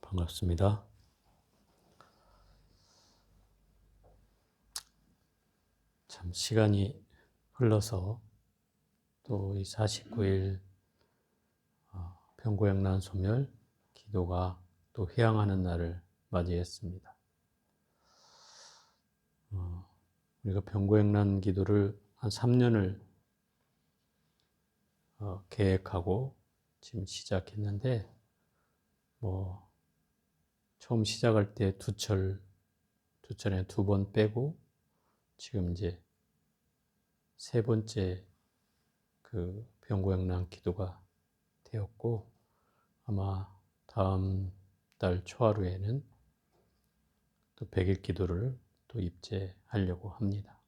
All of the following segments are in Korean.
반갑습니다. 참 시간이 흘러서 또 이 49일 병고양란 소멸 기도가 또 회양하는 날을 맞이했습니다. 우리가 병고양란 기도를 한 3년을 계획하고 지금 시작했는데 처음 시작할 때 두 철에 2번 빼고 지금 이제 세 번째 그 병고양란 기도가 되었고, 아마 다음 달 초하루에는 또 100일 기도를 또 입제하려고 합니다.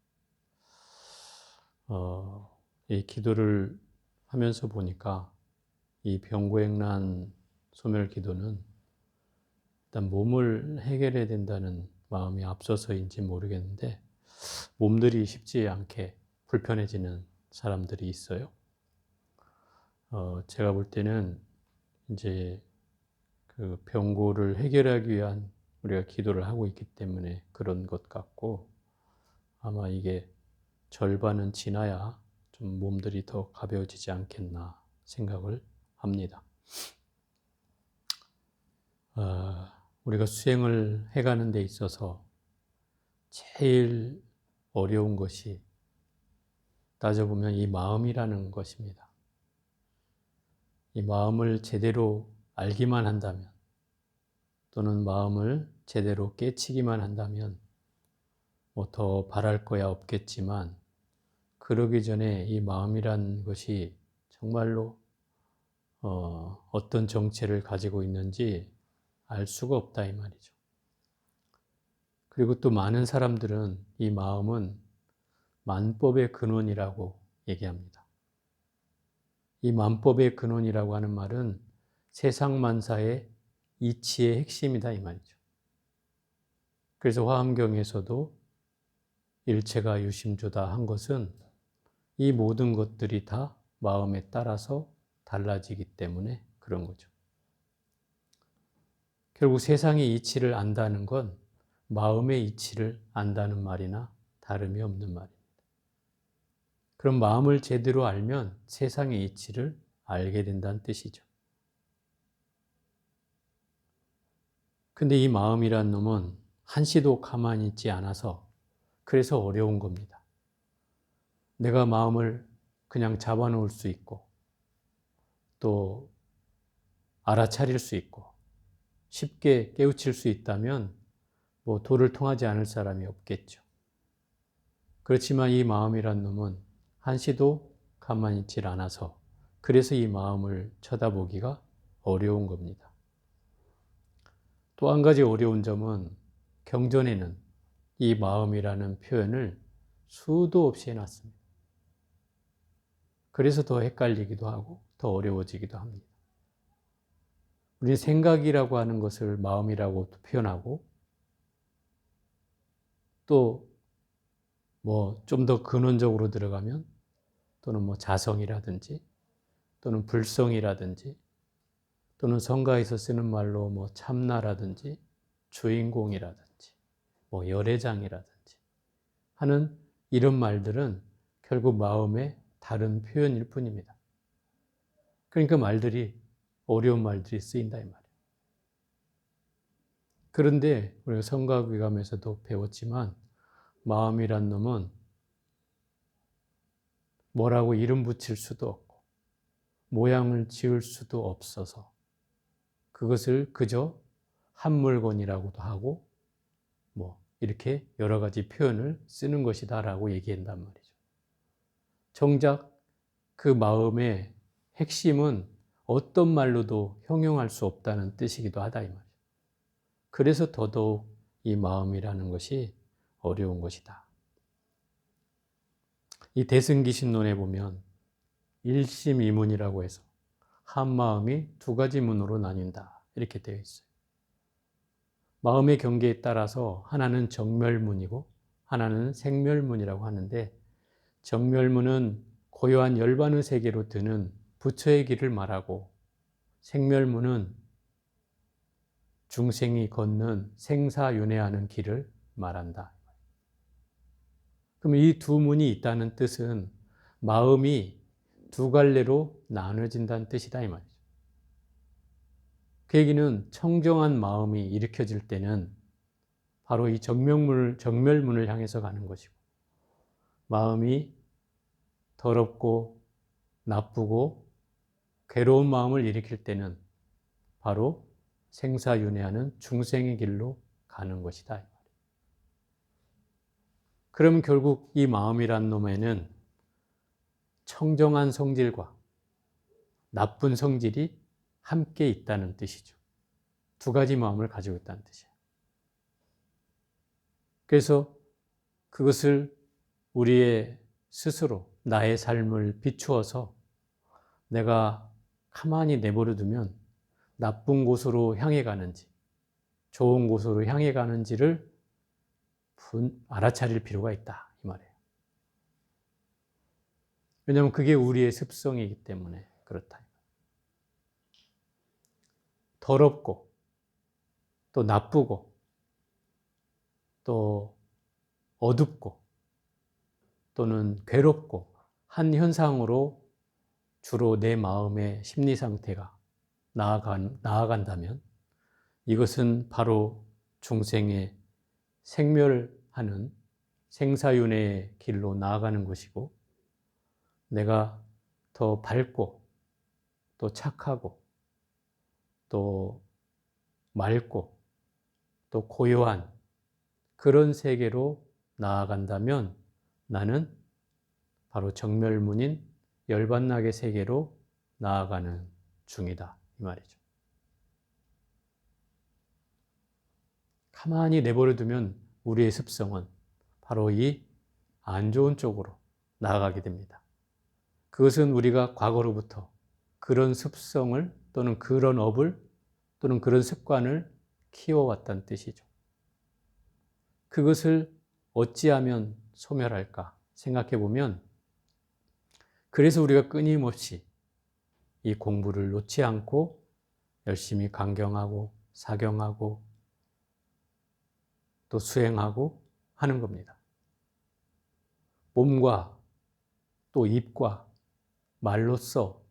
이 기도를 하면서 보니까 이 병고양란 소멸 기도는 일단 몸을 해결해야 된다는 마음이 앞서서인지 모르겠는데, 몸들이 쉽지 않게 불편해지는 사람들이 있어요. 제가 볼 때는 이제 그 병고를 해결하기 위한 우리가 기도를 하고 있기 때문에 그런 것 같고, 아마 이게 절반은 지나야 좀 몸들이 더 가벼워지지 않겠나 생각을 합니다. 우리가 수행을 해가는 데 있어서 제일 어려운 것이 따져보면 이 마음이라는 것입니다. 이 마음을 제대로 알기만 한다면, 또는 마음을 제대로 깨치기만 한다면 더 바랄 거야 없겠지만, 그러기 전에 이 마음이란 것이 정말로 어떤 정체를 가지고 있는지 알 수가 없다 이 말이죠. 그리고 또 많은 사람들은 이 마음은 만법의 근원이라고 얘기합니다. 이 만법의 근원이라고 하는 말은 세상만사의 이치의 핵심이다 이 말이죠. 그래서 화엄경에서도 일체가 유심조다 한 것은 이 모든 것들이 다 마음에 따라서 달라지기 때문에 그런 거죠. 결국 세상의 이치를 안다는 건 마음의 이치를 안다는 말이나 다름이 없는 말입니다. 그럼 마음을 제대로 알면 세상의 이치를 알게 된다는 뜻이죠. 근데 이 마음이란 놈은 한시도 가만히 있지 않아서 그래서 어려운 겁니다. 내가 마음을 그냥 잡아놓을 수 있고, 또 알아차릴 수 있고, 쉽게 깨우칠 수 있다면 도를 통하지 않을 사람이 없겠죠. 그렇지만 이 마음이란 놈은 한시도 가만히 있질 않아서 그래서 이 마음을 쳐다보기가 어려운 겁니다. 또 한 가지 어려운 점은 경전에는 이 마음이라는 표현을 수도 없이 해놨습니다. 그래서 더 헷갈리기도 하고 더 어려워지기도 합니다. 우리 생각이라고 하는 것을 마음이라고 표현하고, 또 좀 더 근원적으로 들어가면 또는 자성이라든지 또는 불성이라든지, 또는 성가에서 쓰는 말로 참나라든지 주인공이라든지 열애장이라든지 하는 이런 말들은 결국 마음의 다른 표현일 뿐입니다. 그러니까 어려운 말들이 쓰인다 이 말이에요. 그런데 우리가 성가귀감에서도 배웠지만 마음이란 놈은 뭐라고 이름 붙일 수도 없고 모양을 지을 수도 없어서 그것을 그저 한 물건이라고도 하고 이렇게 여러 가지 표현을 쓰는 것이다라고 얘기한단 말이죠. 정작 그 마음의 핵심은 어떤 말로도 형용할 수 없다는 뜻이기도 하다 이 말이죠. 그래서 더더욱 이 마음이라는 것이 어려운 것이다. 이 대승기신론에 보면 일심이문이라고 해서 한 마음이 두 가지 문으로 나뉜다 이렇게 되어 있어요. 마음의 경계에 따라서 하나는 정멸문이고 하나는 생멸문이라고 하는데, 정멸문은 고요한 열반의 세계로 드는 부처의 길을 말하고, 생멸문은 중생이 걷는 생사윤회하는 길을 말한다. 그럼 이 두 문이 있다는 뜻은 마음이 두 갈래로 나눠진다는 뜻이다 이 말이죠. 그 얘기는 청정한 마음이 일으켜질 때는 바로 이 정멸문을 향해서 가는 것이고, 마음이 더럽고 나쁘고 괴로운 마음을 일으킬 때는 바로 생사윤회하는 중생의 길로 가는 것이다. 그러면 결국 이 마음이란 놈에는 청정한 성질과 나쁜 성질이 함께 있다는 뜻이죠. 두 가지 마음을 가지고 있다는 뜻이에요. 그래서 그것을 우리의 스스로 나의 삶을 비추어서 내가 가만히 내버려 두면 나쁜 곳으로 향해 가는지 좋은 곳으로 향해 가는지를 알아차릴 필요가 있다 이 말이에요. 왜냐하면 그게 우리의 습성이기 때문에 그렇다. 더럽고 또 나쁘고 또 어둡고 또는 괴롭고 한 현상으로 주로 내 마음의 심리 상태가 나아간다면 이것은 바로 중생의 생멸하는 생사윤회의 길로 나아가는 것이고, 내가 더 밝고 또 착하고 또 맑고 또 고요한 그런 세계로 나아간다면 나는 바로 정멸문인 열반낙의 세계로 나아가는 중이다 이 말이죠. 가만히 내버려 두면 우리의 습성은 바로 이 안 좋은 쪽으로 나아가게 됩니다. 그것은 우리가 과거로부터 그런 습성을 또는 그런 업을 또는 그런 습관을 키워왔다는 뜻이죠. 그것을 어찌하면 소멸할까 생각해 보면, 그래서 우리가 끊임없이 이 공부를 놓지 않고 열심히 강경하고 사경하고 또 수행하고 하는 겁니다. 몸과 또 입과 말로써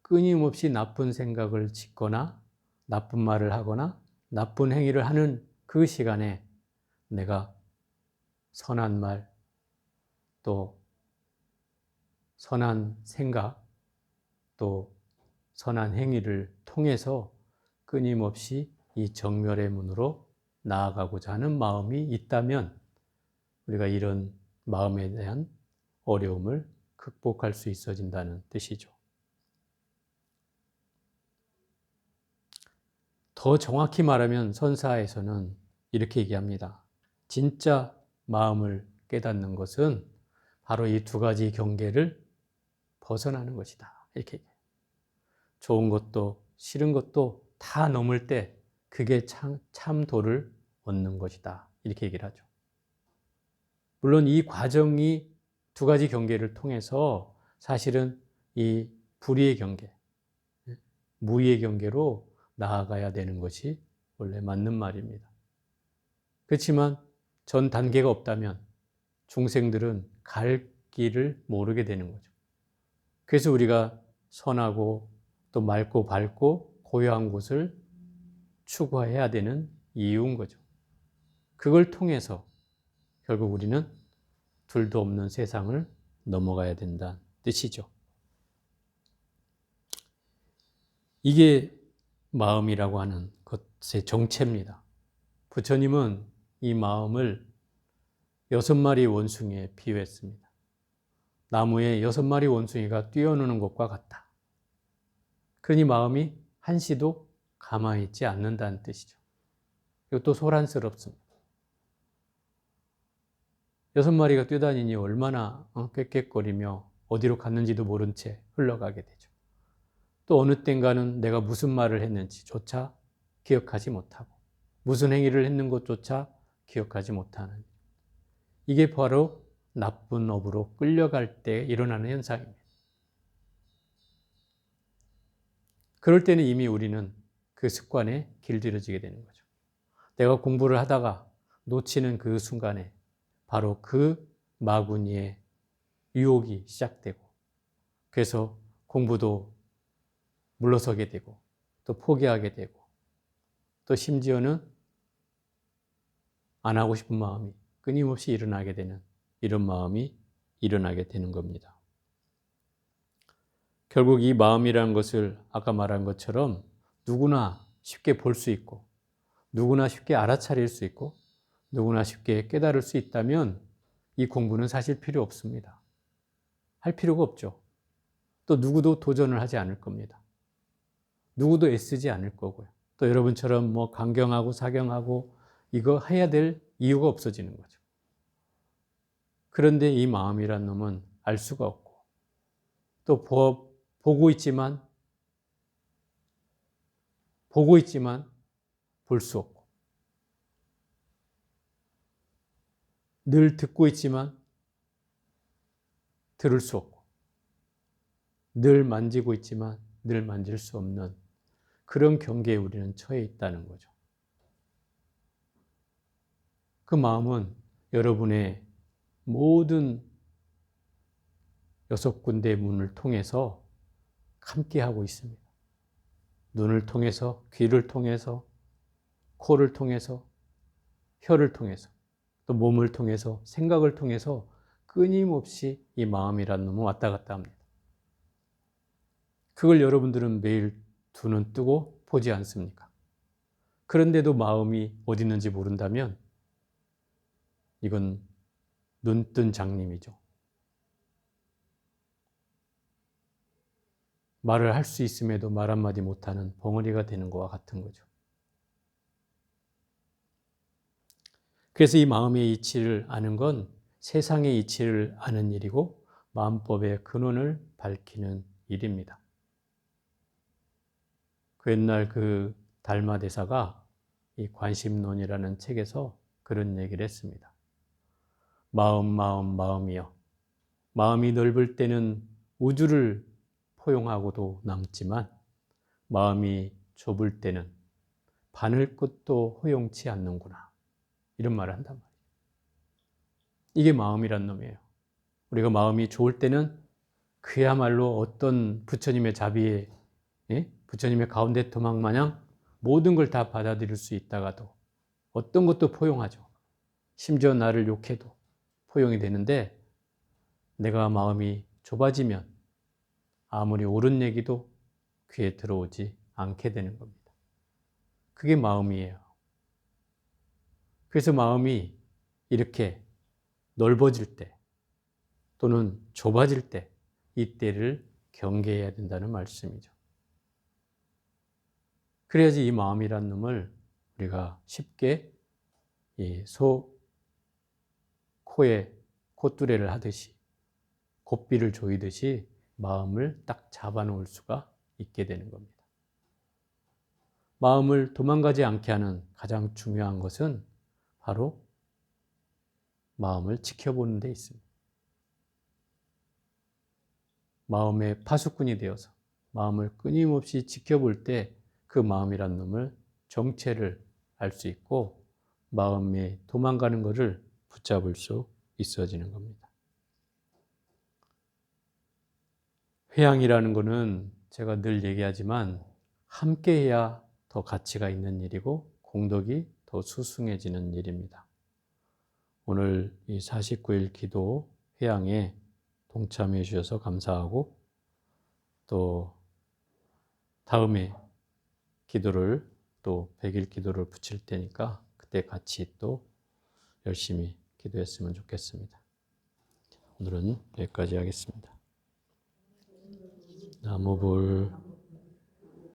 끊임없이 나쁜 생각을 짓거나 나쁜 말을 하거나 나쁜 행위를 하는 그 시간에 내가 선한 말, 또 선한 생각, 또 선한 행위를 통해서 끊임없이 이 정멸의 문으로 나아가고자 하는 마음이 있다면 우리가 이런 마음에 대한 어려움을 극복할 수 있어진다는 뜻이죠. 더 정확히 말하면 선사에서는 이렇게 얘기합니다. 진짜 마음을 깨닫는 것은 바로 이 두 가지 경계를 벗어나는 것이다. 이렇게 얘기해요. 좋은 것도 싫은 것도 다 넘을 때 그게 참 도를 얻는 것이다. 이렇게 얘기를 하죠. 물론 이 과정이 두 가지 경계를 통해서 사실은 이 불의의 경계, 무의의 경계로 나아가야 되는 것이 원래 맞는 말입니다. 그렇지만 전 단계가 없다면 중생들은 갈 길을 모르게 되는 거죠. 그래서 우리가 선하고 또 맑고 밝고 고요한 곳을 추구해야 되는 이유인 거죠. 그걸 통해서 결국 우리는 둘도 없는 세상을 넘어가야 된다는 뜻이죠. 이게 마음이라고 하는 것의 정체입니다. 부처님은 이 마음을 6마리 원숭이에 비유했습니다. 나무에 6마리 원숭이가 뛰어노는 것과 같다. 그러니 마음이 한시도 가만히 있지 않는다는 뜻이죠. 이것도 소란스럽습니다. 6마리가 뛰어다니니 얼마나 꾀꾀거리며 어디로 갔는지도 모른 채 흘러가게 되죠. 또 어느 땐가는 내가 무슨 말을 했는지조차 기억하지 못하고 무슨 행위를 했는 것조차 기억하지 못하는, 이게 바로 나쁜 업으로 끌려갈 때 일어나는 현상입니다. 그럴 때는 이미 우리는 그 습관에 길들여지게 되는 거죠. 내가 공부를 하다가 놓치는 그 순간에 바로 그 마구니의 유혹이 시작되고, 그래서 공부도 물러서게 되고 또 포기하게 되고 또 심지어는 안 하고 싶은 마음이 끊임없이 일어나게 되는, 이런 마음이 일어나게 되는 겁니다. 결국 이 마음이라는 것을 아까 말한 것처럼 누구나 쉽게 볼 수 있고 누구나 쉽게 알아차릴 수 있고 누구나 쉽게 깨달을 수 있다면 이 공부는 사실 필요 없습니다. 할 필요가 없죠. 또 누구도 도전을 하지 않을 겁니다. 누구도 애쓰지 않을 거고요. 또 여러분처럼 뭐 강경하고 사경하고 이거 해야 될 이유가 없어지는 거죠. 그런데 이 마음이란 놈은 알 수가 없고 또 보고 있지만 볼 수 없고 늘 듣고 있지만 들을 수 없고 늘 만지고 있지만 늘 만질 수 없는 그런 경계에 우리는 처해 있다는 거죠. 그 마음은 여러분의 모든 6군데의 문을 통해서 함께하고 있습니다. 눈을 통해서, 귀를 통해서, 코를 통해서, 혀를 통해서, 또 몸을 통해서, 생각을 통해서 끊임없이 이 마음이라는 놈은 왔다 갔다 합니다. 그걸 여러분들은 매일 두 눈 뜨고 보지 않습니까? 그런데도 마음이 어디 있는지 모른다면 이건 눈뜬 장님이죠. 말을 할 수 있음에도 말 한마디 못하는 벙어리가 되는 것과 같은 거죠. 그래서 이 마음의 이치를 아는 건 세상의 이치를 아는 일이고 마음법의 근원을 밝히는 일입니다. 그 옛날 그 달마 대사가 이 관심론이라는 책에서 그런 얘기를 했습니다. 마음이여. 마음이 넓을 때는 우주를 포용하고도 남지만 마음이 좁을 때는 바늘꽃도 허용치 않는구나. 이런 말을 한단 말이에요. 이게 마음이란 놈이에요. 우리가 마음이 좋을 때는 그야말로 어떤 부처님의 자비에, 부처님의 가운데 토막 마냥 모든 걸 다 받아들일 수 있다가도 어떤 것도 포용하죠. 심지어 나를 욕해도 포용이 되는데 내가 마음이 좁아지면 아무리 옳은 얘기도 귀에 들어오지 않게 되는 겁니다. 그게 마음이에요. 그래서 마음이 이렇게 넓어질 때 또는 좁아질 때 이때를 경계해야 된다는 말씀이죠. 그래야지 이 마음이란 놈을 우리가 쉽게 이 코에 콧뚜레를 하듯이 곱비를 조이듯이 마음을 딱 잡아놓을 수가 있게 되는 겁니다. 마음을 도망가지 않게 하는 가장 중요한 것은 바로 마음을 지켜보는 데 있습니다. 마음의 파수꾼이 되어서 마음을 끊임없이 지켜볼 때 그 마음이란 놈을 정체를 알 수 있고 마음에 도망가는 것을 붙잡을 수 있어지는 겁니다. 회양이라는 것은 제가 늘 얘기하지만 함께해야 더 가치가 있는 일이고 공덕이 더 수승해지는 일입니다. 오늘 이 49일 기도 회양에 동참해 주셔서 감사하고 또 다음에 기도를 또 100일 기도를 붙일 테니까 그때 같이 또 열심히 기도했으면 좋겠습니다. 오늘은 여기까지 하겠습니다. 나무불